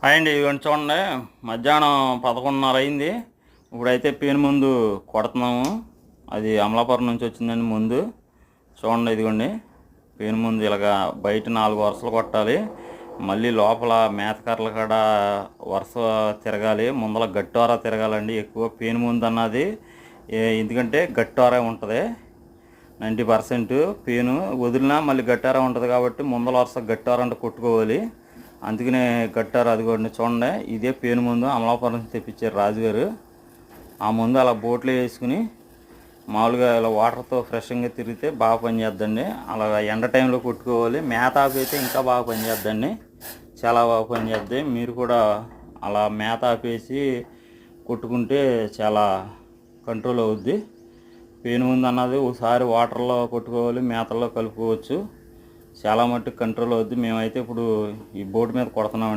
Hi అండి, ఇదిగోండి చూడండి. మధ్యాహ్నం 11:30 అయింది. ఇప్పుడైతే పేను ముందు కొడుతున్నాము. అది అమలాపురం నుంచి వచ్చిందండి ముందు. చూడండి, ఇదిగోండి పేను ముందు ఇలాగా బయట 4 వరుసలు కొట్టాలి. మళ్ళీ లోపల మేతకర్రలు కాడ వరుస తిరగాలి. ముందర గట్టోర తిరగాలండి. ఎక్కువ పేను ముందు అన్నది ఎందుకంటే గట్టోర ఉంటుంది. 90% పేను వదిలినా మళ్ళీ గట్టార ఉంటుంది కాబట్టి ముందల వరుస గట్టార అంటే కొట్టుకోవాలి. అందుకనే గట్టారు. అదిగోండి చూడండి, ఇదే పేను ముందు అమలాపురం నుంచి తెప్పించారు రాజుగారు. ఆ ముందు అలా బోట్లో వేసుకుని మామూలుగా ఇలా వాటర్తో ఫ్రెష్గా తిరిగితే బాగా పనిచేద్దండి. అలా ఎండ టైంలో కొట్టుకోవాలి. మేత ఆకు అయితే ఇంకా బాగా పనిచేద్దండి, చాలా బాగా పనిచేద్ది. మీరు కూడా అలా మేత ఆపేసి కొట్టుకుంటే చాలా కంట్రోల్ అవుద్ది. పేను ముందు అన్నది ఒకసారి వాటర్లో కొట్టుకోవాలి, మేతల్లో కలుపుకోవచ్చు. చాలా మట్టుకు కంట్రోల్ అవుద్ది. మేమైతే ఇప్పుడు ఈ బోటు మీద కొడుతున్నాం.